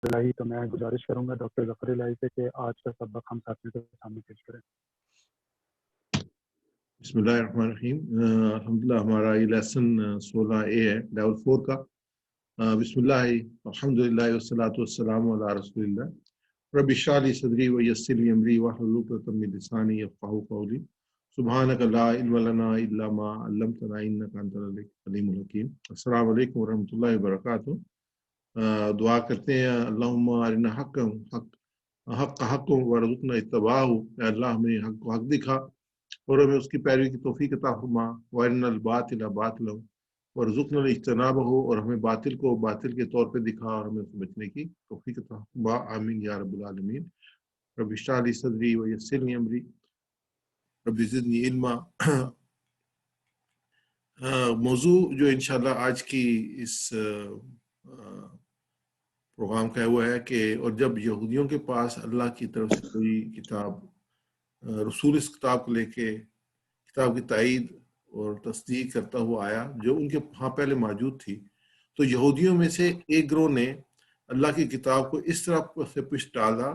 الہی تو میں گزارش کروں گا ڈاکٹر ظفر الہی سے کہ آج کا سبق ہم ساتھیوں کے سامنے پیش کریں۔ بسم اللہ الرحمن الرحیم۔ الحمدللہ ہمارا یہ لیسن 16A ہے، لیول 4 کا۔ بسم اللہ الحمدللہ والصلاۃ والسلام علی رسول اللہ۔ رب اشرح لی صدری ویسر لی امری واحلل عقدۃ من لسانی یفقہوا قولی۔ سبحانک لا علم لنا الا ما علمتنا انک انت العلیم الحکیم۔ السلام علیکم ورحمۃ اللہ وبرکاتہ۔ دعا کرتے ہیں اللہم ارنا حق وارزقنا اتباعہ، اے اللہ ہمیں حق کو حق دکھا اور ہمیں اس کی پیروی کی توفیق عطا فرما، وارنا الباطل باطلا وارزقنا اجتنابہ، اور ہمیں باطل کو باطل کے طور پہ دکھا اور ہمیں اس سے بچنے کی توفیق عطا فرما، آمین یا رب العالمین۔ رب اشرح لی صدری ویسر لی امری رب زدنی علما۔ موضوع جو انشاءاللہ آج کی اس پروگرام کا وہ ہے کہ اور جب یہودیوں کے پاس اللہ کی طرف سے کوئی کتاب، رسول اس کتاب کو لے کے کتاب کی تائید اور تصدیق کرتا ہوا آیا جو ان کے ہاں پہلے موجود تھی، تو یہودیوں میں سے ایک گروہ نے اللہ کی کتاب کو اس طرح سے پشت ڈالا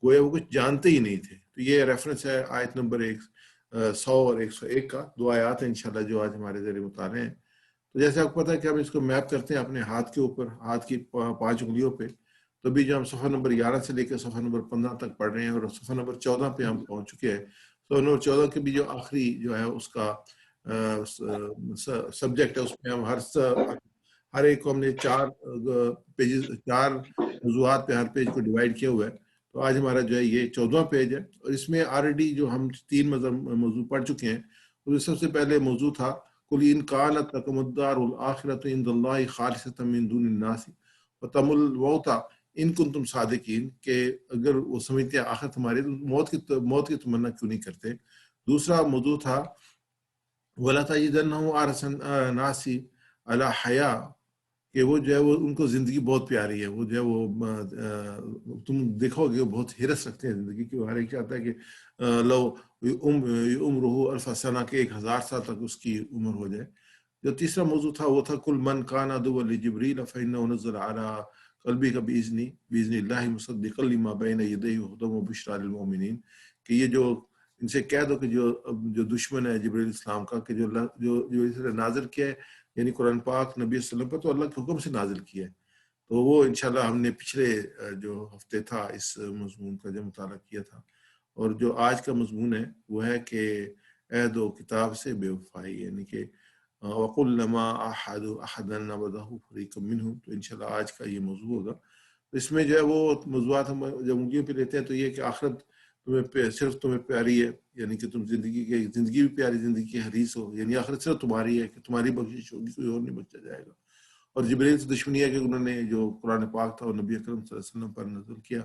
گویا وہ کچھ جانتے ہی نہیں تھے۔ تو یہ ریفرنس ہے آیت نمبر 100 اور 101 کا، دو آیات ہیں انشاءاللہ جو آج ہمارے ذریعے مطالعے ہیں۔ تو جیسے آپ کو پتا ہے کہ ہم اس کو میپ کرتے ہیں اپنے ہاتھ کے اوپر، ہاتھ کی 5 انگلیوں پہ، تو بھی جو ہم صفحہ نمبر 11 سے لے کے صفحہ نمبر 15 تک پڑھ رہے ہیں اور صفحہ نمبر 14 پہ ہم پہنچ چکے ہیں۔ صفحہ نمبر 14 کے بھی جو آخری جو ہے اس کا سبجیکٹ ہے، اس میں ہم ہر ایک کو ہم نے 4 موضوعات پہ ہر پیج کو ڈیوائیڈ کیا ہوا ہے۔ تو آج ہمارا جو ہے یہ 14واں پیج ہے، اور اس میں آلریڈی جو ہم 3 موضوع پڑھ چکے ہیں۔ تو سب سے پہلے موضوع تھا قُلْ إِنْ كَانَتْ لَكُمُ الدَّارُ الْآخِرَةُ عِنْدَ اللَّهِ خَالِصَةً مِنْ دُونِ النَّاسِ وَتَمُّ الْمَوْتَ إِنْ كُنْتُمْ صَادِقِينَ، کہ اگر وہ سمجھتے ہیں آخرت ہماری تو موت کی تمنا کیوں نہیں کرتے۔ دوسرا موضوع تھا وَلَا تَجِدَنَّهُمْ أَحْرَصَ النَّاسِ عَلَىٰ حَيَاةٍ، کہ وہ جو ہے وہ ان کو زندگی بہت پیاری ہے، وہ جو ہے وہ تم دیکھو گے وہ بہت حرص رکھتے ہیں زندگی کی، ہر ایک چاہتا ہے کہ لو عمرہ الف سنہ، کے 1000 سال تک اس کی عمر ہو جائے۔ جو تیسرا موضوع تھا وہ تھا کل من کان عدوا لجبریل فإنہ نزل علی قلبک بإذن اللہ مصدقا لما بین یدیہ ہدی وبشریٰ للمؤمنین، کہ یہ جو ان سے کہہ دو کہ جو دشمن ہے جبریل اسلام کا، کہ جو اس نے نازل کیا ہے یعنی قرآن پاک نبی صلی اللہ علیہ وسلم پر تو اللہ کے حکم سے نازل کیا ہے۔ تو وہ انشاءاللہ ہم نے پچھلے جو ہفتے تھا اس مضمون کا جو مطالعہ کیا تھا، اور جو آج کا مضمون ہے وہ ہے کہ عہد و کتاب سے بے وفائی، یعنی کہ وَقُلْ لَمَا أَحَدُ أَحَدًا نَبَذَهُ فَرِيقٌ مِّنْهُمْ۔ تو انشاءاللہ آج کا یہ موضوع ہوگا۔ تو اس میں جو ہے وہ موضوعات ہم جب انگلیوں پہ لیتے ہیں تو یہ کہ آخرت صرف تمہیں پیاری ہے، یعنی کہ تم زندگی بھی پیاری، زندگی کی حریص ہو، یعنی آخرت صرف تمہاری ہے کہ تمہاری بخشش ہوگی، کوئی اور نہیں بخشا جائے گا۔ اور جبریل سے دشمنی ہے کہ انہوں نے جو قرآن پاک تھا وہ نبی اکرم صلی اللہ علیہ وسلم پر نازل کیا،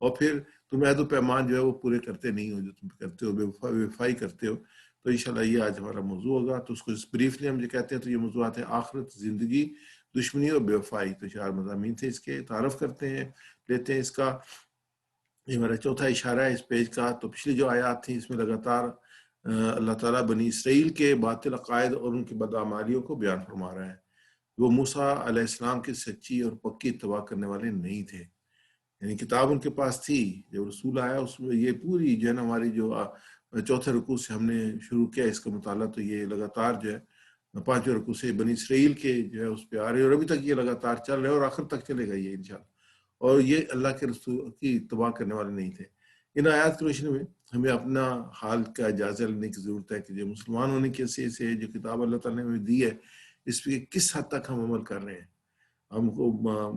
اور پھر تم عہد و پیمان جو ہے وہ پورے کرتے نہیں ہو، جو تم کرتے ہو بے وفائی کرتے ہو۔ تو انشاءاللہ یہ آج ہمارا موضوع ہوگا۔ تو اس کو بریفلی ہم جو کہتے ہیں تو یہ موضوعات ہیں آخرت، زندگی، دشمنی اور بے وفائی۔ تو 4 مضامین تھے، اس کے تعارف کرتے ہیں، لیتے ہیں اس کا۔ یہ ہمارا چوتھا اشارہ ہے اس پیج کا۔ تو پچھلی جو آیات تھیں اس میں لگاتار اللہ تعالیٰ بنی اسرائیل کے باطل عقائد اور ان کی بدعمالیوں کو بیان فرما رہا ہے۔ وہ موسیٰ علیہ السلام کی سچی اور پکی اتباع کرنے والے نہیں تھے، یعنی کتاب ان کے پاس تھی، جب رسول آیا اس میں یہ پوری جو ہے نا ہماری جو 4تھے رکوع سے ہم نے شروع کیا اس کا مطالعہ، تو یہ لگاتار جو ہے 5ویں رکوع سے بنی اسرائیل کے جو ہے اس پہ آ رہے ہیں، اور ابھی تک یہ لگاتار چل رہے ہیں اور آخر تک چلے گا یہ انشاءاللہ۔ اور یہ اللہ کے رسول کی اتباع کرنے والے نہیں تھے۔ ان آیات کی روشنی میں ہمیں اپنا حال کا جائزہ لینے کی ضرورت ہے کہ جو مسلمان ہونے کی حیثیت سے جو کتاب اللہ تعالیٰ نے ہمیں دی ہے اس پہ کس حد تک ہم عمل کر رہے ہیں۔ ہم کو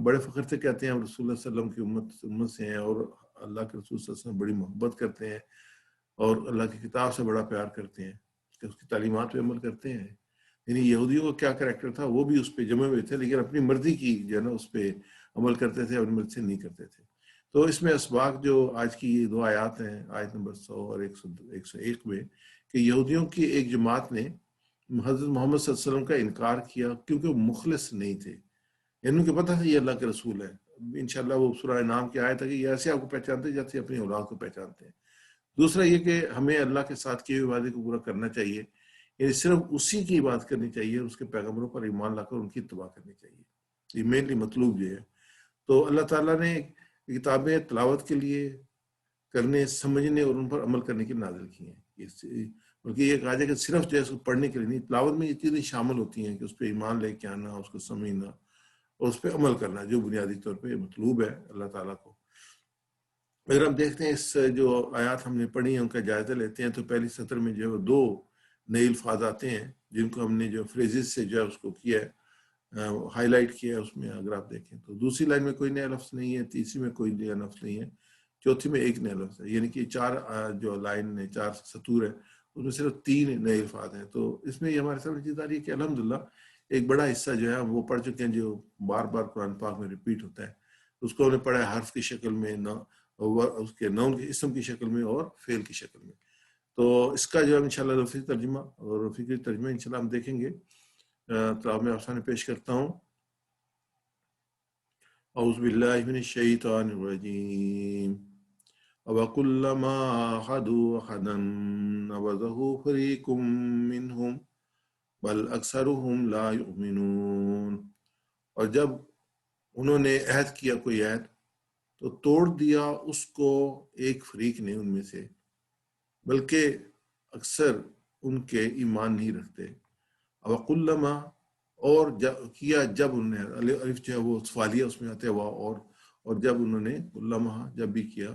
بڑے فخر سے کہتے ہیں ہم رسول اللہ صلی اللہ علیہ وسلم کی امت سے ہیں، اور اللہ کے رسول صلی اللہ علیہ وسلم بڑی محبت کرتے ہیں اور اللہ کی کتاب سے بڑا پیار کرتے ہیں، کہ اس کی تعلیمات پہ عمل کرتے ہیں۔ یعنی یہودیوں کا کیا کریکٹر تھا، وہ بھی اس پہ جمے ہوئے تھے لیکن اپنی مرضی کی جو ہے نا اس پہ عمل کرتے تھے، اپنی مرضی سے نہیں کرتے تھے۔ تو اس میں اسباق جو آج کی یہ 2 آیات ہیں، آیت نمبر 100 اور 101 میں، کہ یہودیوں کی ایک جماعت نے حضرت محمد صلی اللہ علیہ وسلم کا انکار کیا کیونکہ وہ مخلص نہیں تھے، یعنی ان کو پتہ تھا یہ اللہ کے رسول ہے۔ انشاءاللہ وہ سورہ انعام کی آیت ہے کہ یہ ایسے آپ کو پہچانتے جیسے اپنی اولاد کو پہچانتے ہیں۔ دوسرا یہ کہ ہمیں اللہ کے ساتھ کیے ہوئے وعدے کو پورا کرنا چاہیے، یعنی صرف اسی کی بات کرنی چاہیے، اس کے پیغمبروں پر ایمان لا کر ان کی اتباع کرنی چاہیے۔ یہ مینلی مطلوب یہ ہے۔ تو اللہ تعالیٰ نے کتابیں تلاوت کے لیے کرنے، سمجھنے اور ان پر عمل کرنے کے نازل کی ہیں. بلکہ یہ کہا جائے کہ صرف جو ہے اس کو پڑھنے کے لیے نہیں، تلاوت میں یہ چیزیں شامل ہوتی ہیں کہ اس پہ ایمان لے کے آنا، اس کو سمجھنا اور اس پہ عمل کرنا، جو بنیادی طور پہ مطلوب ہے اللہ تعالیٰ کو. اگر ہم دیکھتے ہیں اس جو آیات ہم نے پڑھی ہیں ان کا جائزہ لیتے ہیں، تو پہلی سطر میں جو ہے 2 نئے الفاظ آتے ہیں جن کو ہم نے جو فریزز سے جو ہے اس کو کیا ہے، ہائی لائٹ کیا ہے. اس میں اگر آپ دیکھیں تو دوسری لائن میں کوئی نیا لفظ نہیں ہے، تیسری میں کوئی نیا لفظ نہیں ہے، چوتھی میں ایک نیا لفظ ہے. یعنی کہ 4 جو لائن ہے، 4 سطور ہے، اس میں صرف 3 نئے الفاظ ہیں. تو اس میں یہ ہمارے سامنے چیز آ رہی ہے کہ الحمدللہ ایک بڑا حصہ جو ہے وہ پڑھ چکے ہیں جو بار بار قرآن پاک میں ریپیٹ ہوتا ہے. اس کو ہم نے پڑھا ہے حرف کی شکل میں، اس کے نون کے اسم کی شکل میں اور فعل کی شکل میں. تو اس کا جو ہے انشاءاللہ لفظی ترجمہ اور فکری ترجمہ انشاءاللہ ہم دیکھیں گے. تو آپ میں آپ سامنے پیش کرتا ہوں. اعوذ باللہ من الشیطان الرجیم. وَكُلَّمَا أَحَدُوا أَحَدًا نَبَذَهُ فَرِيقٌ مِّنْهُمْ بَلْ أَكْثَرُهُمْ لَا يُؤْمِنُونَ. اور جب انہوں نے عہد کیا کوئی عہد تو توڑ دیا اس کو ایک فریق نے ان میں سے، بلکہ اکثر ان کے ایمان نہیں رکھتے. وَكُلَّمَا اور کیا جب انہوں نے، الف جو ہے وہ سوالیہ اس میں آتے ہیں، اور جب انہوں نے کلما جب بھی کیا،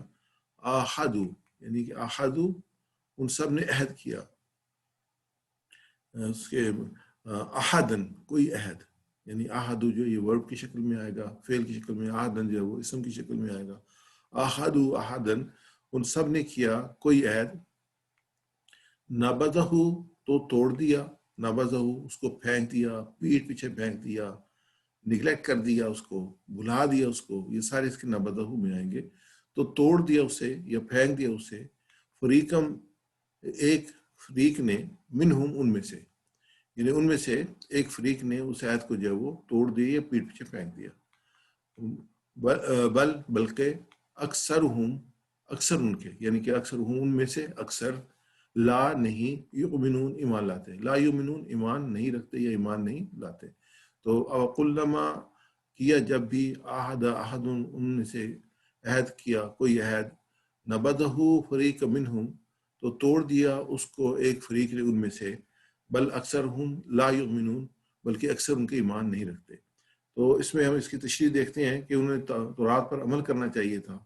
آحدو یعنی کہ آحدو ان سب نے عہد کیا، اس کے احدن کوئی عہد، یعنی آحدو جو یہ ورب کی شکل میں آئے گا، فعل کی شکل میں، آحدن جو ہے وہ اسم کی شکل میں آئے گا. آحدو احدن ان سب نے کیا کوئی عہد، نبذہ تو توڑ دیا، نبذہ اس کو پھینک دیا، پیٹ پیچھے پھینک دیا، نگلیکٹ کر دیا، اس کو بھلا دیا، اس کو، یہ سارے اس کے نبذہ میں آئیں گے. تو توڑ دیا اسے یا پھینک دیا اسے، فریقم ایک فریق نے، منہم ان میں سے، یعنی ان میں سے ایک فریق نے اس عہد کو جو ہے وہ توڑ دیا یا پیٹ پیچھے پھینک دیا. بلکہ اکثر ان کے، یعنی کہ اکثر ان میں سے اکثر، لا نہیں، یؤمنون ایمان لاتے، لا یؤمنون ایمان نہیں رکھتے یا ایمان نہیں لاتے. تو وَكُلَّمَا کیا جب بھی، احد ان میں سے عہد کیا کوئی عہد، نبذہ فریق منہم تو توڑ دیا اس کو ایک فریق نے ان میں سے، بل اکثر لا یؤمنون بلکہ اکثر ان کے ایمان نہیں رکھتے. تو اس میں ہم اس کی تشریح دیکھتے ہیں کہ انہیں تورات پر عمل کرنا چاہیے تھا.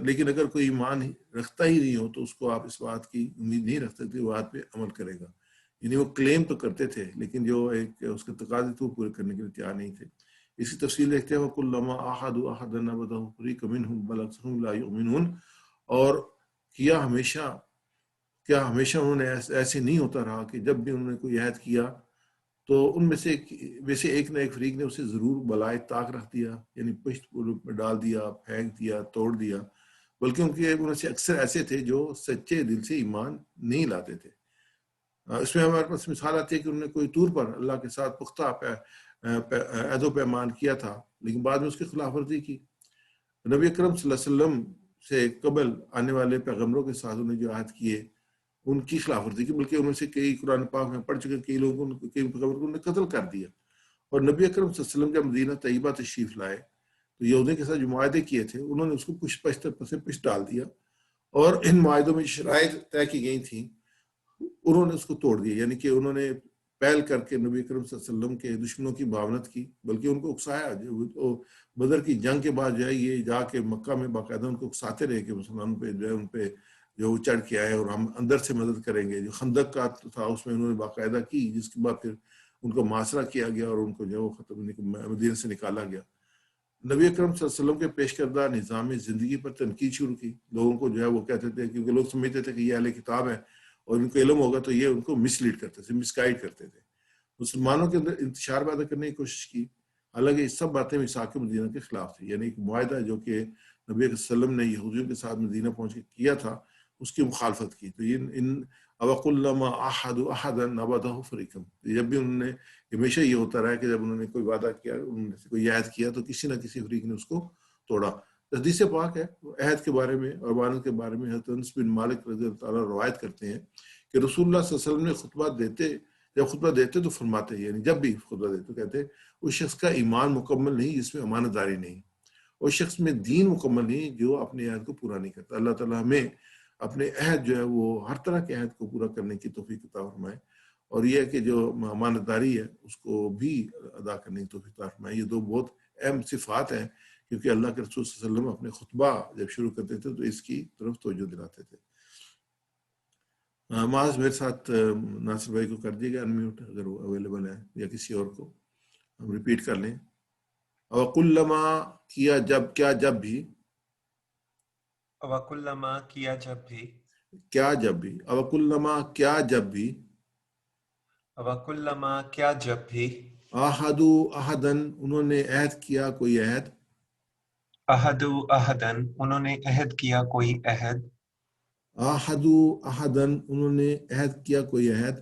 لیکن اگر کوئی ایمان رکھتا ہی نہیں ہو تو اس کو آپ اس بات کی امید نہیں رکھ سکتے وہ بات پہ عمل کرے گا. یعنی وہ کلیم تو کرتے تھے لیکن جو ایک اس کے تقاضے تھے وہ پورے کرنے کے لیے تیار نہیں تھے. اس کی تفصیل دیکھتے ہیں، وَكُلَّمَا أَحَدُوا أَحَدًا نَبَذَهُ فَرِيقٌ مِّنْهُمْ بَلْ أَكْثَرُهُمْ لَا يُؤْمِنُونَ. اور کیا ہمیشہ انہوں نے ایسے نہیں ہوتا رہا کہ جب بھی انہوں نے کوئی عہد کیا تو ان میں سے ایک نہ ایک فریق نے اسے ضرور بالائے طاق رکھ دیا، یعنی پشت پر ڈال دیا، پھینک دیا، توڑ دیا. بلکہ ان میں سے اکثر ایسے تھے جو سچے دل سے ایمان نہیں لاتے تھے. اس میں ہمارے پاس مثال آتی ہے کہ انہوں نے کوئی طور پر اللہ کے ساتھ پختہ عہد و پیمان کیا تھا لیکن بعد میں اس کی خلاف ورزی کی. نبی اکرم صلی اللہ علیہ وسلم سے قبل آنے والے پیغمبروں کے ساتھ انہوں نے جو عہد کیے ان کی خلاف ورزی کی، بلکہ ان میں سے کئی قرآن پاک میں پڑھ چکے کئی لوگوں کو، کئی پیغمبروں کو انہوں نے قتل کر دیا. اور نبی اکرم صلی اللہ علیہ وسلم جب مدینہ طیبہ تشریف لائے تو یہودیوں کے ساتھ جو معاہدے کیے تھے انہوں نے اس کو پشت ڈال دیا، اور ان معاہدوں میں شرائط طے کی گئی تھیں انہوں نے اس کو توڑ دیا. یعنی کہ انہوں نے پہل کر کے نبی اکرم صلی اللہ علیہ وسلم کے دشمنوں کی معاونت کی، بلکہ ان کو اکسایا. بدر کی جنگ کے بعد جو ہے یہ جا کے مکہ میں باقاعدہ ان کو اکساتے رہے کہ مسلمانوں پہ جو ہے ان پہ جو وہ چڑھ کے آئے اور ہم اندر سے مدد کریں گے. جو خندق کا تھا اس میں انہوں نے باقاعدہ کی، جس کے بعد پھر ان کو محاصرہ کیا گیا اور ان کو جو ہے وہ ختم مدینہ سے نکالا گیا. نبی اکرم صلی اللہ علیہ وسلم کے پیش کردہ نظام زندگی پر تنقید شروع کی. لوگوں کو جو ہے وہ کہتے تھے، کیونکہ لوگ سمجھتے تھے کہ یہ اہل کتاب ہے اور ان کو علم ہوگا تو یہ ان کو مس لیڈ کرتے تھے، مس گائیڈ کرتے تھے. مسلمانوں کے اندر انتشار پیدا کرنے کی کوشش کی، حالانکہ یہ سب باتیں میثاق مدینہ کے خلاف تھی. یعنی ایک معاہدہ جو کہ نبی علیہ وسلم نے یہودیوں کے ساتھ مدینہ پہنچ کے کیا تھا اس کی مخالفت کی. تو وَكُلَّمَا أَحَدُوا أَحَدًا نَبَذَهُ فَرِيقٌ. جب بھی انہوں نے، ہمیشہ یہ ہوتا رہا کہ جب انہوں نے کوئی وعدہ کیا، انہوں نے کوئی عہد کیا تو کسی نہ کسی فریق نے اس کو توڑا. حدیث پاک ہے عہد کے بارے میں اور امانت کے بارے میں. حضرت انس بن مالک رضی اللہ تعالیٰ روایت کرتے ہیں کہ رسول اللہ صلی اللہ علیہ وسلم نے خطبہ دیتے جب خطبہ دیتے تو فرماتے یعنی جب بھی خطبہ دیتے تو کہتے اس شخص کا ایمان مکمل نہیں جس میں امانت داری نہیں، اس شخص میں دین مکمل نہیں جو اپنے عہد کو پورا نہیں کرتا۔ اللہ تعالیٰ ہمیں اپنے عہد جو ہے وہ ہر طرح کے عہد کو پورا کرنے کی توفیق عطا فرمائے، اور یہ ہے کہ جو امانت داری ہے اس کو بھی ادا کرنے کی توفیق عطا فرمائے۔ یہ دو بہت اہم صفات ہیں، کیونکہ اللہ کے رسول صلی اللہ علیہ وسلم اپنے خطبہ جب شروع کرتے تھے تو اس کی طرف توجہ دلاتے تھے۔ معاذ میرے ساتھ ناصر بھائی کو کر دیے گا انمیوٹ اگر وہ اویلیبل ہے، یا کسی اور کو ہم ریپیٹ کر لیں۔ وَكُلَّمَا کیا جب، کیا جب بھی، وَكُلَّمَا کیا جب بھی، کیا جب بھی، وَكُلَّمَا کیا جب بھی، وَكُلَّمَا کیا جب بھی، آحدوا احدن انہوں نے عہد کیا کوئی عہد، احدوا احدن انہوں نے عہد کیا کوئی عہد، آحدوا احدن انہوں نے عہد کیا کوئی عہد،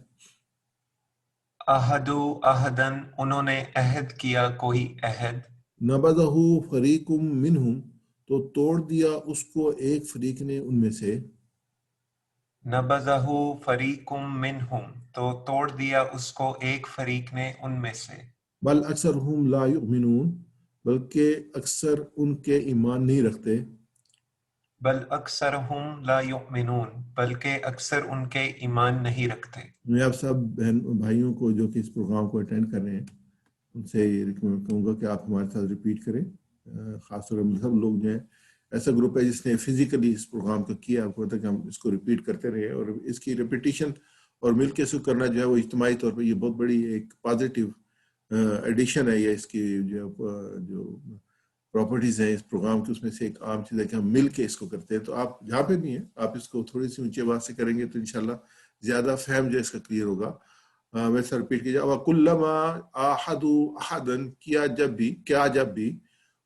احدوا احدن انہوں نے عہد کیا کوئی عہد، نبذہ فریق منہم تو توڑ دیا اس کو ایک فریق نے ان میں سے، نبذہ فریق منہم تو توڑ دیا اس کو ایک فریق نے ان میں سے، بل اکثرہم لا یؤمنون بلکہ اکثر ان کے ایمان نہیں رکھتے، بل اکثرہم لا یؤمنون بلکہ اکثر ان کے ایمان نہیں رکھتے۔ میں آپ سب بہن بھائیوں کو جو کہ اس پروگرام کو اٹینڈ کر رہے ہیں ان سے یہ ریکمینڈ کروں گا کہ آپ ہمارے ساتھ ریپیٹ کریں، خاص طور پر سب لوگ جو ہیں، ایسا گروپ ہے جس نے فزیکلی اس پروگرام کو کیا، آپ کو پتہ کہ ہم اس کو ریپیٹ کرتے رہے، اور اس کی ریپیٹیشن اور مل کے اس کو کرنا جو ہے وہ اجتماعی طور پہ یہ بہت بڑی ایک پازیٹیو ایڈیشن ہے، یہ اس کی جو پراپرٹیز ہیں اس پروگرام کی، اس میں سے ایک عام چیز ہے کہ ہم مل کے اس کو کرتے ہیں۔ تو آپ جہاں پہ بھی ہیں آپ اس کو تھوڑی سی اونچی آواز سے کریں گے تو انشاءاللہ زیادہ فہم جو اس کا کلیئر ہوگا۔ میں سے ریپیٹ کیجیے، وَكُلَّمَا آحَدُوا أَحَدًا کیا جب بھی، کیا جب بھی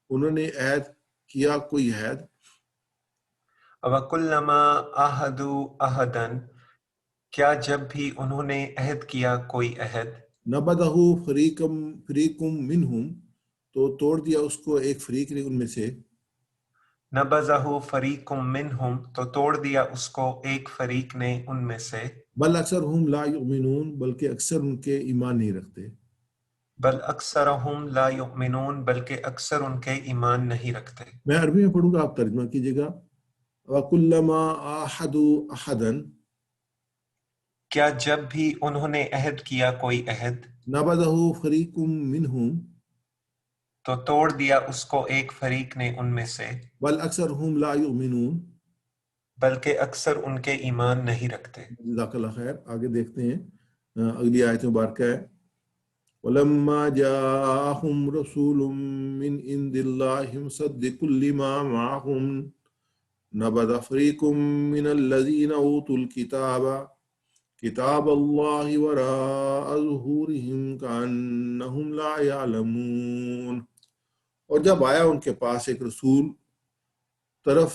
انہوں نے عہد کیا کوئی عہد، وَكُلَّمَا عَاهَدُوا عَهْدًا کیا جب بھی انہوں نے عہد کیا کوئی عہد، نَبَذَهُ فَرِيقٌ مِّنْهُمْ تو توڑ دیا اس کو ایک فریق نے ان میں سے، نَبَذَهُ فَرِيقٌ مِّنْهُمْ تو توڑ دیا اس کو ایک فریق نے ان میں سے، بل اکثرہم لا یؤمنون بلکہ اکثر ان کے ایمان نہیں رکھتے۔ بل اکثرہم لا یؤمنون بلکہ اکثر ان کے ایمان نہیں رکھتے۔ میں عربی میں پڑھوں گا، آپ ترجمہ کیجیے گا۔ وَكُلَّمَا آحَدُوا أَحَدًا کیا جب بھی انہوں نے عہد کیا کوئی عہد، نَبَذَهُ فَرِيقٌ مِّنْهُمْ تو توڑ دیا اس کو ایک فریق نے ان میں سے، بل اکثرہم لا یؤمنون بلکہ اکثر ان کے ایمان نہیں رکھتے۔ جزاک اللہ خیر۔ آگے دیکھتے ہیں، اگلی آیت مبارکہ ہے، وَلَمَّا جَاءَهُمْ رَسُولٌ مِّنْ عِندِ اللَّهِ مُصَدِّقٌ لِّمَا مَعَهُمْ نَبَذَ فَرِيقٌ مِّنَ الَّذِينَ أُوتُوا الْكِتَابَ كِتَابَ اللَّهِ وَرَاءَ ظُهُورِهِمْ كَأَنَّهُمْ لَا يَعْلَمُونَ، اور جب آیا ان کے پاس ایک رسول طرف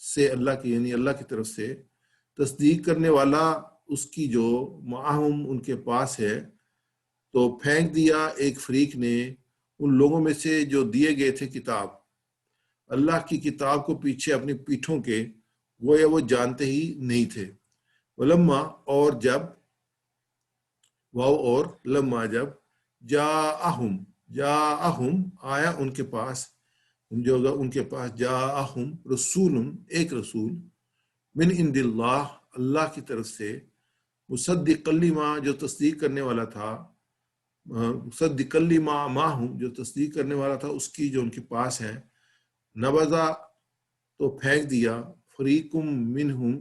سے اللہ کی، یعنی اللہ کی طرف سے، تصدیق کرنے والا اس کی جو معاہم ان کے پاس ہے، تو پھینک دیا ایک فریق نے ان لوگوں میں سے جو دیے گئے تھے کتاب، اللہ کی کتاب کو پیچھے اپنی پیٹھوں کے، گویا وہ جانتے ہی نہیں تھے۔ ولما اور جب، واو اور لما جب، جاءہم آیا ان کے پاس، جو ان کے پاس جاءہم رسول ایک رسول، من عند اللہ اللہ کی طرف سے، مصدق لما جو تصدیق کرنے والا تھا، مصدق لما معہم جو تصدیق کرنے والا تھا اس کی جو ان کے پاس ہے، نبذا تو پھینک دیا، فریق منہم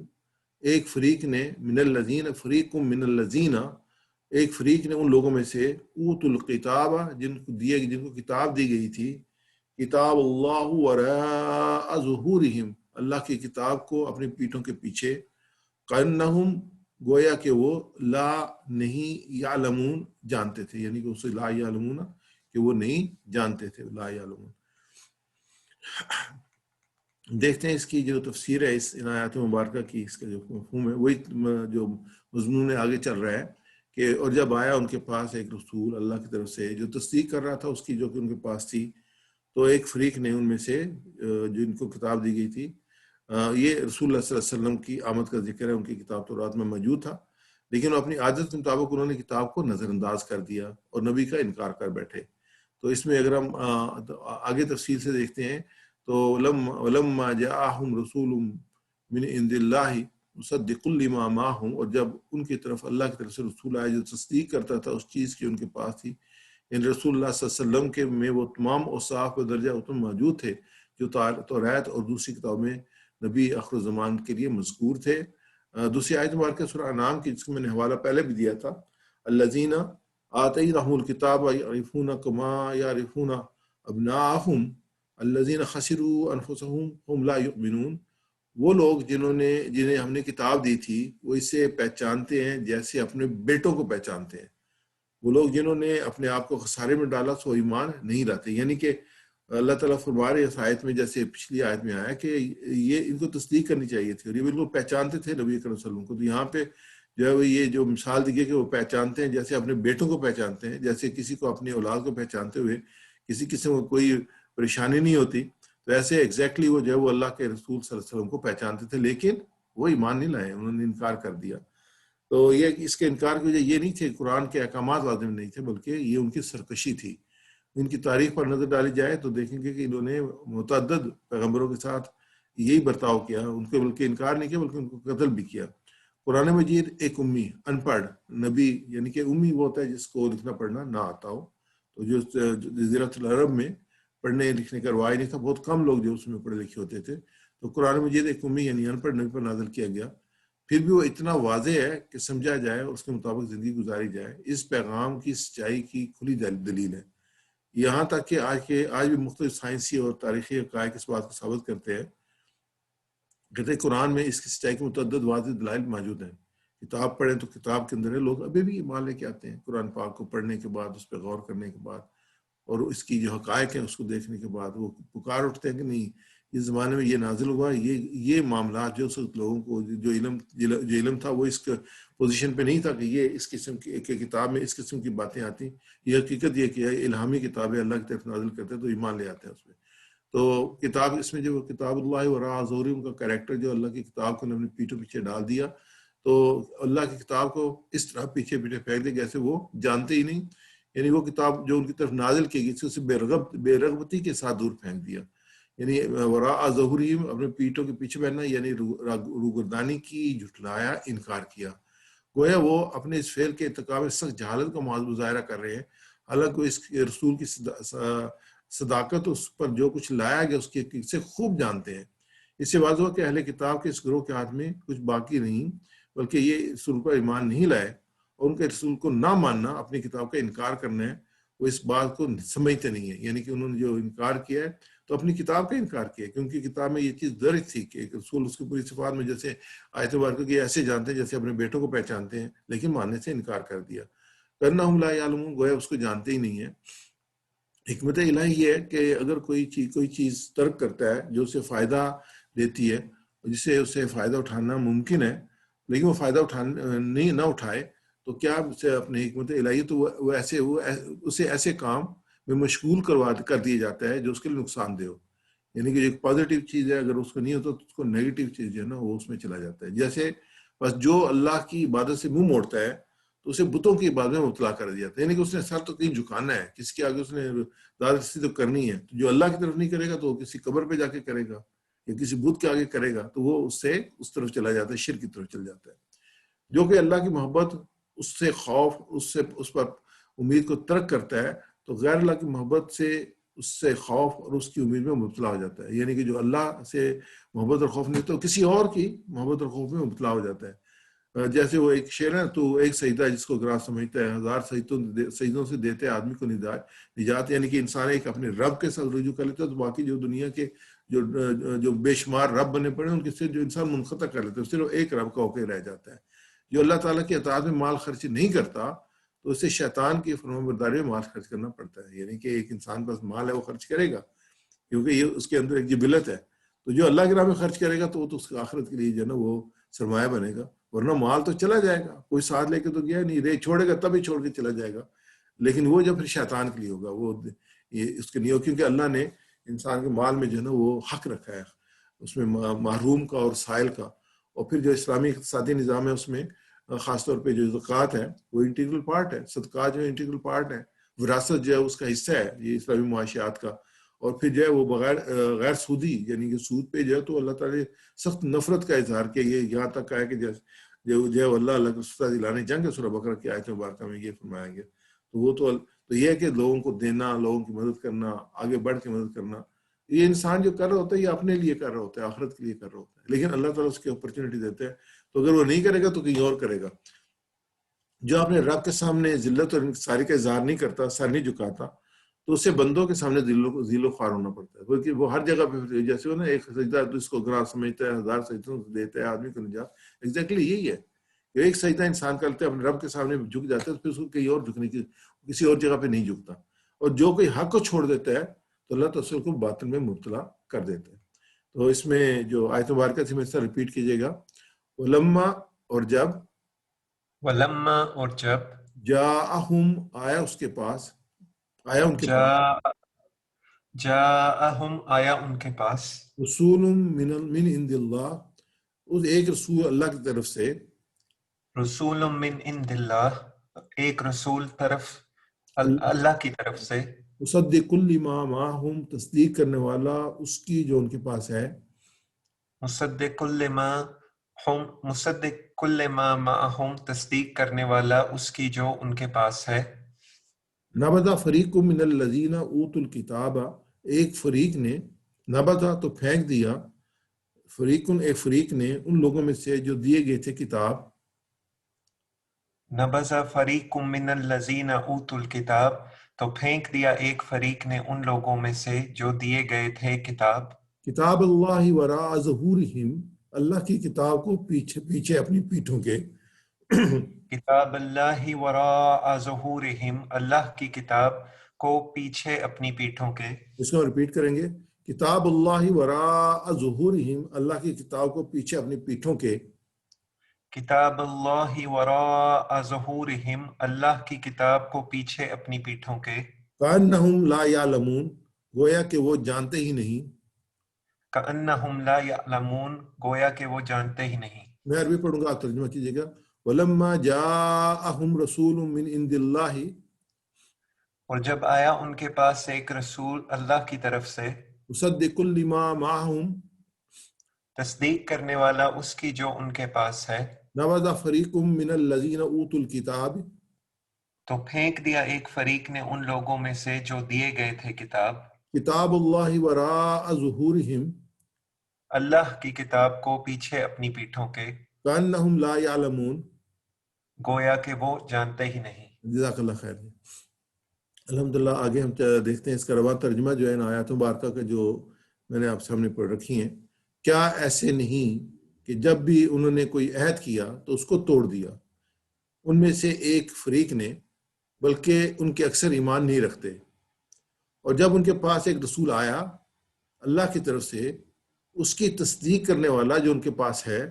ایک فریق نے، من الذین فریق من الذین ایک فریق نے ان لوگوں میں سے، اوت الکتاب جن کو کتاب دی گئی تھی، کتاب اللہ وراء ظہورہم اللہ کی کتاب کو اپنی پیٹھوں کے پیچھے، کأنہم گویا کہ وہ لا نہیں یعلمون جانتے تھے، یعنی کہ اسے لا یعلمون کہ وہ نہیں جانتے تھے، لا یعلمون۔ دیکھتے ہیں اس کی جو تفسیر ہے اس آیات مبارکہ کی، اس کا جو مفہوم ہے وہی جو مضمون آگے چل رہا ہے کہ اور جب آیا ان کے پاس ایک رسول اللہ کی طرف سے جو تصدیق کر رہا تھا اس کی جو کہ ان کے پاس تھی، تو ایک فریق نے ان میں سے جو ان کو کتاب دی گئی تھی، یہ رسول اللہ صلی اللہ علیہ وسلم کی آمد کا ذکر ہے، ان کی کتاب تورات میں موجود تھا، لیکن اپنی عادت کے مطابق انہوں نے کتاب کو نظر انداز کر دیا اور نبی کا انکار کر بیٹھے. تو اس میں اگر ہم آگے تفصیل سے دیکھتے ہیں تو ولما جاءہم رسول من عند اللہ مصدق لما معہم، اور جب ان کی طرف اللہ کی طرف سے رسول آیا جو تصدیق کرتا تھا اس چیز کی ان کے پاس تھی، یعنی رسول اللہ صلی اللہ علیہ وسلم کے میں وہ تمام اوصاف و درجہ اتم موجود تھے جو توریت اور دوسری کتاب میں نبی آخر الزمان کے لیے مذکور تھے. دوسری آیت مبارکہ سورہ انعام کی، جس کو میں نے حوالہ پہلے بھی دیا تھا، الذین آتیناہم الکتاب یعرفون کما یعرفون ابناءہم الذین خسروا انفسہم ہم لا یؤمنون. وہ لوگ جنہیں ہم نے کتاب دی تھی وہ اسے پہچانتے ہیں جیسے اپنے بیٹوں کو پہچانتے ہیں. وہ لوگ جنہوں نے اپنے آپ کو خسارے میں ڈالا سو ایمان نہیں لاتے. یعنی کہ اللہ تعالیٰ فرما رہے اس آیت میں، جیسے پچھلی آیت میں آیا کہ یہ ان کو تصدیق کرنی چاہیے تھی اور یہ بالکل پہچانتے تھے نبی اکرم صلی اللہ علیہ وسلم کو. تو یہاں پہ جو ہے وہ یہ جو مثال دی گئی کہ وہ پہچانتے ہیں جیسے اپنے بیٹوں کو پہچانتے ہیں، جیسے کسی کو اپنی اولاد کو پہچانتے ہوئے کسی قسم کو کوئی پریشانی نہیں ہوتی، تو ایسے ایگزیکٹلی وہ جو ہے وہ اللہ کے رسول صلی اللہ علیہ وسلم کو پہچانتے تھے، لیکن وہ ایمان نہیں لائے، انہوں نے انکار کر دیا. تو یہ اس کے انکار کی وجہ یہ نہیں تھے قرآن کے احکامات لازم نہیں تھے، بلکہ یہ ان کی سرکشی تھی. ان کی تاریخ پر نظر ڈالی جائے تو دیکھیں گے کہ انہوں نے متعدد پیغمبروں کے ساتھ یہی برتاؤ کیا، ان کو بلکہ انکار نہیں کیا بلکہ ان کو قتل بھی کیا. قرآن مجید ایک امی ان پڑھ نبی، یعنی کہ امی وہ ہوتا ہے جس کو لکھنا پڑھنا نہ آتا ہو. تو جو جزیرۃ العرب میں پڑھنے لکھنے کا رواج نہیں تھا، بہت کم لوگ جو اس میں پڑھے لکھے ہوتے تھے، تو قرآن مجید ایک امی یعنی ان پڑھ نبی پر نازل کیا گیا. پھر بھی وہ اتنا واضح ہے کہ سمجھا جائے اور اس کے مطابق زندگی گزاری جائے. اس پیغام کی سچائی کی کھلی دلیل ہے، یہاں تک کہ آج بھی مختلف سائنسی اور تاریخی حقائق اس بات کو ثابت کرتے ہیں. کہتے ہیں قرآن میں اس کی سچائی کے متعدد واضح دلائل موجود ہیں. کتاب پڑھیں تو کتاب کے اندر ہے، لوگ ابھی بھی ایمان لے کے آتے ہیں قرآن پاک کو پڑھنے کے بعد، اس پہ غور کرنے کے بعد اور اس کی جو حقائق ہیں اس کو دیکھنے کے بعد وہ پکار اٹھتے ہیں کہ نہیں، اس زمانے میں یہ نازل ہوا، یہ معاملات جو لوگوں کو جو علم تھا وہ اس پوزیشن پہ نہیں تھا کہ یہ اس قسم کی کتاب میں اس قسم کی باتیں آتی. یہ حقیقت یہ کہ الہامی کتابیں اللہ کی طرف نازل کرتے ہیں تو ایمان لے آتے ہیں اس میں. تو کتاب اس میں جو کتاب اللہ وراء ظہورہم، ان کا کریکٹر جو اللہ کی کتاب کو انہوں نے پیٹھوں پیچھے ڈال دیا، تو اللہ کی کتاب کو اس طرح پیچھے پھینک دیا جیسے وہ جانتے ہی نہیں. یعنی وہ کتاب جو ان کی طرف نازل کی گئی تھی اسے بے رغبتی کے ساتھ دور پھینک دیا. یعنی وراء ظہورہم اپنے پیٹھوں کے پیچھے بہنا، یعنی روگردانی کی، جھٹلایا، انکار کیا. گویا وہ اپنے اس فعل کے ارتکاب میں سخت جہالت کا مظاہرہ کر رہے ہیں، حالانکہ اس رسول کی صداقت، اس پر جو کچھ لایا گیا اس کی حقیقت سے خوب جانتے ہیں. اس سے واضح ہوا کہ اہل کتاب کے اس گروہ کے ہاتھ میں کچھ باقی نہیں، بلکہ یہ رسول پر ایمان نہیں لائے اور ان کے رسول کو نہ ماننا، اپنی کتاب کا انکار کرنا ہے. وہ اس بات کو سمجھتے نہیں ہیں، یعنی کہ انہوں نے جو انکار کیا ہے تو اپنی کتاب کا انکار کیا، کیونکہ کتاب میں یہ چیز درج تھی کہ ایک رسول اس کی پوری صفات میں جیسے آیت مبارکہ کی ایسے جانتے ہیں جیسے اپنے بیٹوں کو پہچانتے ہیں، لیکن ماننے سے انکار کر دیا. کرنا لا یعلمون، گویا اس کو جانتے ہی نہیں ہے. حکمت الہی یہ ہے کہ اگر کوئی چیز ترک کرتا ہے جو اسے فائدہ دیتی ہے، جس سے اسے فائدہ اٹھانا ممکن ہے، لیکن وہ فائدہ نہ اٹھائے، تو کیا اسے اپنے حکمت الہی تو وہ اسے ایسے کام میں مشغول کر دیا جاتا ہے جو اس کے لیے نقصان دہ ہو. یعنی کہ ایک پازیٹیو چیز ہے، اگر اس کو نہیں ہوتا تو اس کو نیگیٹو چیز جو ہے نا وہ اس میں چلا جاتا ہے. جیسے بس جو اللہ کی عبادت سے منہ موڑتا ہے تو اسے بتوں کی عبادت میں مبتلا کر دیا جاتا ہے. یعنی کہ اس نے سر تو کہیں جھکانا ہے، کسی کے آگے اس نے دادرسی تو کرنی ہے. تو جو اللہ کی طرف نہیں کرے گا تو وہ کسی قبر پہ جا کے کرے گا یا کسی بت کے آگے کرے گا، تو وہ اس سے اس طرف چلا جاتا ہے، شرک کی طرف چل جاتا ہے. جو کہ اللہ کی محبت، اس سے خوف، اس پر امید کو ترک کرتا ہے تو غیر اللہ کی محبت سے، اس سے خوف اور اس کی امید میں مبتلا ہو جاتا ہے. یعنی کہ جو اللہ سے محبت اور خوف نہیں تو کسی اور کی محبت اور خوف میں مبتلا ہو جاتا ہے. جیسے وہ ایک شعر ہے، تو ایک سجدہ جس کو گراں سمجھتا ہے 1000 سجدوں سے دیتے آدمی کو نجات. یعنی کہ انسان ایک اپنے رب کے ساتھ رجوع کر لیتا ہے تو باقی جو دنیا کے جو بے شمار رب بنے پڑے ان کے سے جو انسان منقطع کر لیتا ہے، صرف ایک رب کا ہو کے رہ جاتا ہے. جو اللہ تعالیٰ کی اطاعت میں مال خرچ نہیں کرتا تو اسے شیطان کی فرمانبرداری میں مال خرچ کرنا پڑتا ہے. یعنی کہ ایک انسان پاس مال ہے وہ خرچ کرے گا کیونکہ یہ اس کے اندر ایک جبلت ہے. تو جو اللہ کی راہ میں خرچ کرے گا تو وہ تو اس کی آخرت کے لیے جو ہے نا وہ سرمایہ بنے گا، ورنہ مال تو چلا جائے گا، کوئی ساتھ لے کے تو گیا نہیں، چھوڑے گا تبھی چھوڑ کے چلا جائے گا. لیکن وہ جب پھر شیطان کے لیے ہوگا، وہ اس کے لیے ہوگا، کیونکہ اللہ نے انسان کے مال میں جو ہے نا وہ حق رکھا ہے، اس میں محروم کا اور سائل کا. اور پھر جو اسلامی اقتصادی نظام ہے اس میں خاص طور پہ جو زکوٰۃ ہے وہ انٹیگرل پارٹ ہے، صدقات جو ہے انٹیگرل پارٹ ہے، وراثت جو ہے اس کا حصہ ہے یہ اسلامی معاشیات کا. اور پھر جو ہے وہ بغیر غیر سودی یعنی کہ سود پہ جو ہے تو اللہ تعالیٰ نے سخت نفرت کا اظہار کیا. یہ یہاں تک کہا ہے کہ جو ہے اللہ کے سزا دلانے جنگ ہے، سورہ بقرہ کی آیت مبارکہ میں یہ فرمایا گیا. تو وہ تو یہ ہے کہ لوگوں کو دینا، لوگوں کی مدد کرنا، آگے بڑھ کے مدد کرنا، یہ انسان جو کر رہا ہوتا ہے یہ اپنے لیے کر رہا ہوتا ہے، آخرت کے لیے کر رہا ہوتا ہے، لیکن اللہ تعالیٰ اس کی اپرچونٹی دیتے ہیں. تو اگر وہ نہیں کرے گا تو کہیں اور کرے گا. جو اپنے رب کے سامنے ذلت اور انکساری کا اظہار نہیں کرتا، سر نہیں جھکاتا، تو اسے بندوں کے سامنے ذیل و خوار ہونا پڑتا ہے. بلکہ وہ ہر جگہ پہ جیسے وہ نا ایک سجدہ تو اس کو گناہ سمجھتا ہے، 1000 سجدوں دیتا ہے آدمی کو نجات. ایگزیکٹلی یہی ہے کہ ایک سجدہ انسان کرتے اپنے رب کے سامنے جھک جاتا ہے، تو پھر اس کو کہیں اور جھکنے کی کسی اور جگہ پہ نہیں جھکتا. اور جو کوئی حق کو چھوڑ دیتا ہے تو اللہ تعالیٰ اس کو باطل میں مبتلا کر دیتا ہے. تو اس میں جو آیت مبارکہ تھی میں اس طرح ریپیٹ کیجیے گا. ولما اور جب، ولما اور جب، جاءہم آیا اس کے پاس، آیا ان کے پاس، جاءہم آیا ان کے پاس، رسول من عند اللہ، اس ایک رسول اللہ کی طرف سے، رسول من عند اللہ، ایک رسول طرف اللہ کی طرف سے، مصدق لما معہم، تصدیق کرنے والا اس کی جو ان کے پاس ہے، مصدق کل ما معہم، تصدیق کرنے والا اس کی جو ان کے پاس ہے. نبذ فریق من الذین اوتوا الکتاب، ایک فریق نے، نبذ تو پھینک دیا، ایک فریق نے ان لوگوں میں سے جو دیے گئے تھے کتاب، نبذ فریق من الذین اوتوا الکتاب، تو پھینک دیا ایک فریق نے ان لوگوں میں سے جو دیے گئے تھے کتاب، کتاب اللہ وراء ظہورہم، اللہ کی کتاب کو پیچھے اپنی پیٹھوں کے، کتاب اللہ وراء ظہورہم، اللہ کی کتاب کو پیچھے اپنی پیٹھوں کے. اس کو ریپیٹ کریں گے، کتاب اللہ وراء ظہورہم، اللہ کی کتاب کو پیچھے اپنی پیٹھوں کے، کتاب اللہ وراء ظہورہم، اللہ کی کتاب کو پیچھے اپنی پیٹھوں کے. کأنہم لا یعلمون، گویا کہ وہ جانتے ہی نہیں. کأنہم لا یعلمون، گویا کہ وہ جانتے ہی نہیں. میں عربی پڑھوں گا، آپ ترجمہ کیجیے گا. وَلَمَّا جَاءَهُمْ رَسُولٌ مِّنْ عِنْدِ اللَّهِ، اور جب آیا ان کے پاس ایک رسول اللہ کی طرف سے، مُصَدِّقٌ لِّمَا مَعَهُمْ، تصدیق کرنے والا اس کی جو ان کے پاس ہے، نَبَذَ فَرِيقٌ مِّنَ الَّذِينَ أُوتُوا الْكِتَابَ، تو پھینک دیا ایک فریق نے ان لوگوں میں سے جو دیے گئے تھے کتاب، کتاب اللہ وراء ظہورہم، اللہ کی کتاب کو پیچھے اپنی پیٹھوں کے، کأنہم لا یعلمون. گویا کہ وہ جانتے ہی نہیں. جزاک اللہ خیر. الحمدللہ آگے ہم دیکھتے ہیں اس کا رواں ترجمہ جو ہے ان آیات مبارکہ کا جو میں نے آپ سامنے پڑھ رکھی ہیں. کیا ایسے نہیں کہ جب بھی انہوں نے کوئی عہد کیا تو اس کو توڑ دیا، ان میں سے ایک فریق نے، بلکہ ان کے اکثر ایمان نہیں رکھتے. اور جب ان کے پاس ایک رسول آیا اللہ کی طرف سے، اس کی تصدیق کرنے والا جو ان کے پاس ہے،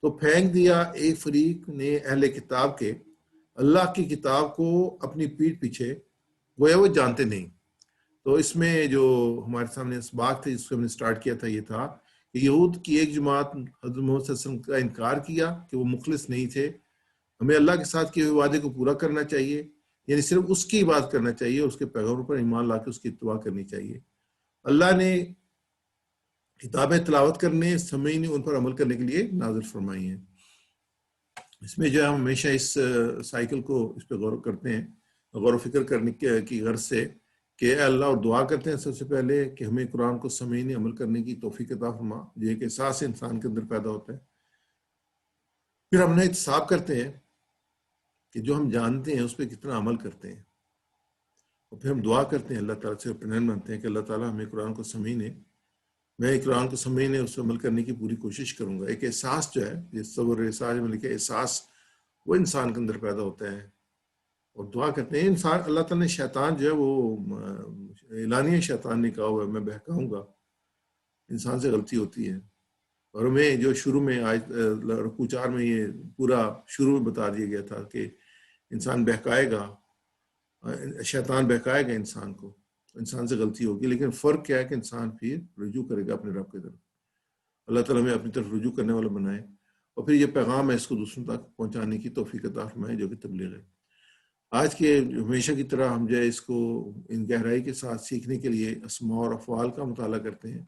تو پھینک دیا ایک فریق نے اہل کتاب کے اللہ کی کتاب کو اپنی پیٹھ پیچھے، گویا وہ جانتے نہیں. تو اس میں جو ہمارے سامنے اس بات تھی جس کو ہم نے سٹارٹ کیا تھا، یہ تھا کہ یہود کی ایک جماعت حضرت محمد صلی اللہ علیہ وسلم کا انکار کیا کہ وہ مخلص نہیں تھے. ہمیں اللہ کے ساتھ کیے ہوئے وعدے کو پورا کرنا چاہیے، یعنی صرف اس کی عبادت کرنا چاہیے، اس کے پیغمبر پر ایمان لا کے اس کی اتباع کرنی چاہیے. اللہ نے کتابیں تلاوت کرنے، سمجھنے، ان پر عمل کرنے کے لیے نازل فرمائی ہیں. اس میں جو ہے ہم ہمیشہ اس سائیکل کو اس پہ غور کرتے ہیں، غور و فکر کرنے کی غرض سے کہ اے اللہ، اور دعا کرتے ہیں سب سے پہلے کہ ہمیں قرآن کو سمجھنے، عمل کرنے کی توفیق عطا فرما. یہ ایک احساس انسان کے اندر پیدا ہوتا ہے. پھر ہم نے احتساب کرتے ہیں کہ جو ہم جانتے ہیں اس پہ کتنا عمل کرتے ہیں، اور پھر ہم دعا کرتے ہیں اللہ تعالیٰ سے، پرنین مانتے ہیں کہ اللہ تعالیٰ ہمیں قرآن کو سمجھنے، میں قرآن کو سمجھنے، اس پہ عمل کرنے کی پوری کوشش کروں گا. ایک احساس جو ہے، جس صبر احساس میں لکھے احساس، وہ انسان کے اندر پیدا ہوتا ہے. اور دعا کرتے ہیں انسان، اللہ تعالیٰ نے شیطان جو ہے وہ اعلانیہ شیطان نے کہا ہوا ہے میں بہکاؤں گا. انسان سے غلطی ہوتی ہے، اور ہمیں جو شروع میں رکوع 4 میں یہ پورا شروع میں بتا دیا گیا تھا کہ انسان بہکائے گا، شیطان بہکائے گا انسان کو، انسان سے غلطی ہوگی، لیکن فرق کیا ہے کہ انسان پھر رجوع کرے گا اپنے رب کی طرف. اللہ تعالیٰ ہمیں اپنی طرف رجوع کرنے والا بنائے. اور پھر یہ پیغام ہے اس کو دوسروں تک پہنچانے کی توفیق عطا فرمائے جو کہ تبلیغ ہے. آج کے ہمیشہ کی طرح ہم جو ہے اس کو ان گہرائی کے ساتھ سیکھنے کے لیے اسماء اور افعال کا مطالعہ کرتے ہیں.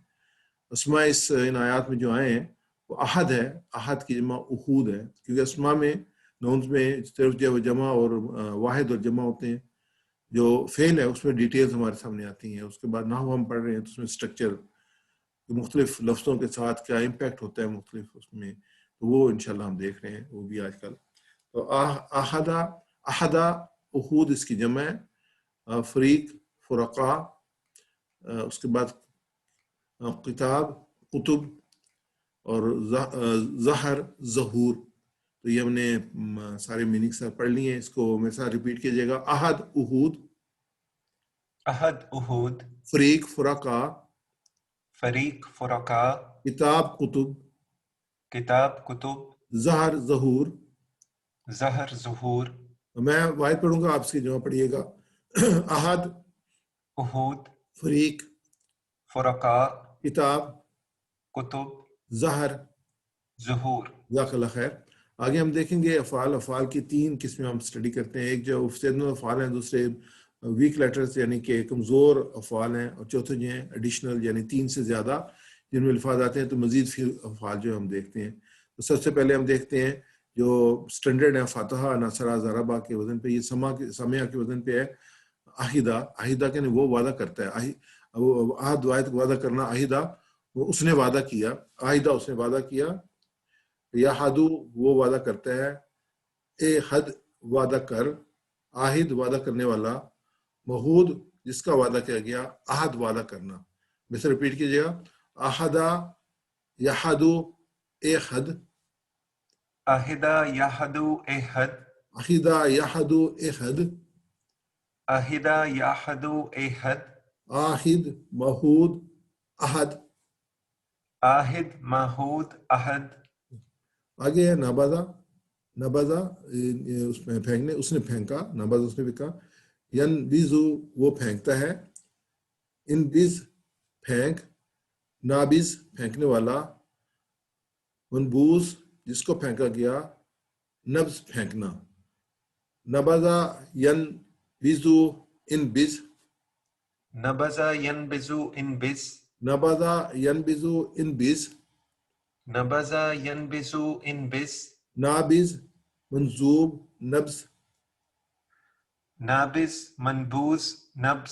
اسماء ان آیات میں جو آئے ہیں وہ احد ہے، احد کی جمع احود ہے، کیونکہ اسماء میں نونز میں صرف جو جمع اور واحد اور جمع ہوتے ہیں. جو فعل ہے اس میں ڈیٹیلز ہمارے سامنے آتی ہیں. اس کے بعد نحو ہم پڑھ رہے ہیں تو اس میں اسٹرکچر مختلف لفظوں کے ساتھ کیا امپیکٹ ہوتا ہے مختلف اس میں، تو وہ انشاءاللہ ہم دیکھ رہے ہیں وہ بھی آج کل. تو احدہ احود اس کی جمع ہے، فریق فرقا، اس کے بعد کتاب کتب، اور ظہر ظہور. تو یہ ہم نے سارے میننگ ساتھ پڑھ لیے ہیں. اس کو میرے ساتھ ریپیٹ کیجیے گا. احد احود، احد احود، فریق فرقا، فریق فرقا، کتاب کتب، کتاب کتب، ظہر ظہور. ظہر ظہور. میں واحد پڑھوں گا، آپ اس کی جمع پڑھیے گا. احد احود، فریق فرقا، کتاب کتب، ظہر ظہور. جزاک اللہ خیر. آگے ہم دیکھیں گے افعال کی 3 قسمیں ہم اسٹڈی کرتے ہیں. ایک جو استثناء افعال ہیں، دوسرے ویک لیٹرز یعنی کہ کمزور افعال ہیں، اور چوتھے جو ہیں ایڈیشنل یعنی 3 سے زیادہ جن میں الفاظ آتے ہیں. تو مزید پھر افعال جو ہم دیکھتے ہیں. تو سب سے پہلے ہم دیکھتے ہیں جو سٹینڈرڈ ہے فاتحہ، نصرہ، ضربہ کے وزن پہ، یہ سمیہ کے وزن پہ ہے عہدہ. عہدہ کہ وہ وعدہ کرتا ہے، عہد وعد وعدہ کرنا. عہدہ وہ اس نے وعدہ کیا، عہدہ اس نے وعدہ کیا. یا حدو وہ وعدہ کرتا ہے، اے حد وعدہ کر، عاہد وعدہ کرنے والا، مہود جس کا وعدہ کیا گیا، عہد وعدہ کرنا. مثل ریپیٹ کیجیے گا. احدہ یحدو اے حد، احدہ یحدو احد، عہدہ یحدو اے حد، احدہ یحدو احد، عاہد مہود عہد. عاہد معہود عہد. آگے ہے نبذہ. نبذہ اس میں پھینکنے، اس نے پھینکا. نبذ اس نے پھینکا. ینبذو وہ پھینکتا ہے. انبذ پھینک. نابذ پھینکنے والا. منبوذ جس کو پھینکا گیا. نبذ پھینکنا. نبذہ ینبذو انبذ، نبذ ینبذ انبذ، نبذہ ینبذو انبذ. نبذ ینبذ انبذ. نابذ منصوب نبذ، نابذ منبوذ نبذ،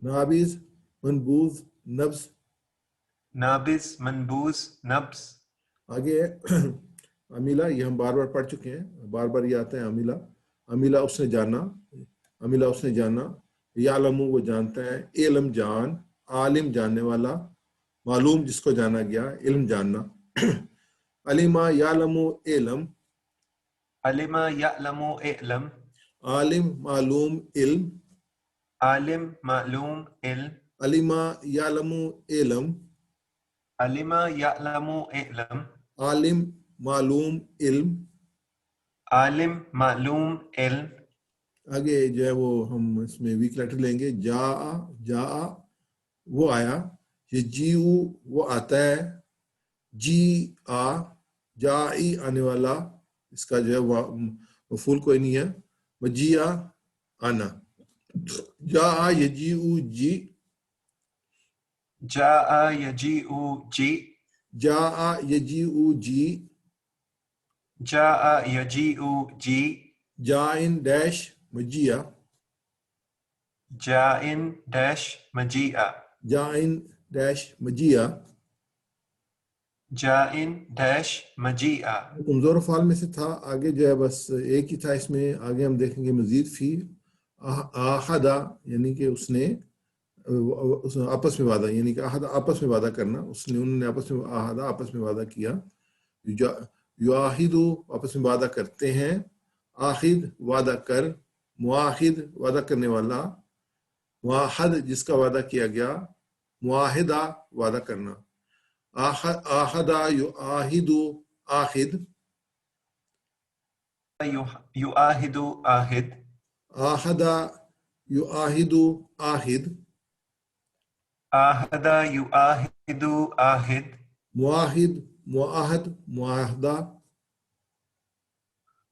نابذ منبوذ نبذ. نابذ منبوذ نبذ. آگے امیلا، یہ ہم بار بار پڑھ چکے ہیں، بار بار یہ آتا ہے امیلا. امیلا اس نے جانا، امیلا اس نے جانا. یعلم وہ جانتا ہے، علم جان، عالم جاننے والا، معلوم جس کو جانا گیا، علم جاننا. علیما یعلم علم، علم یعلم علم، عالم معلوم علم. عالم معلوم علم، علیما یعلم علم، علم یعلم علم، عالم معلوم علم. عالم معلوم علم. آگے جو ہے وہ ہم اس میں ویک لیٹر لیں گے. جا جا وہ آیا. یجیء وہ آتا ہے. جی آ جائی آنے والا، اس کا جو ہے مفعول کوئی نہیں ہے. مجیء آنا. جا یجیء جی، جاء یجیء جی، جا یجیء جی. جاء یجیء جی. جائن ڈیش مجیء، جائن ڈیش مجیء، جائن ڈیش مجیء. جائن ڈیش مجیء. کمزور افعال میں سے تھا. آگے جو ہے بس ایک ہی تھا اس میں. آگے ہم دیکھیں گے مزید فی. آحدہ یعنی کہ اس نے آپس میں وعدہ، یعنی کہ آحدہ آپس میں وعدہ کرنا. انہوں نے آپس میں آحدہ آپس میں وعدہ کیا. یعاہدو آپس میں وعدہ کرتے ہیں. آخد وعدہ کر. معاہد وعدہ کرنے والا. معاہد جس کا وعدہ کیا گیا. معاہدہ وعدہ کرنا. آحدہ یعاہدو آخد. یعاہد آہد، آحدہ یعاہدو آخد. آہد یعاہد آہد، معاہد معاہد معاہدہ.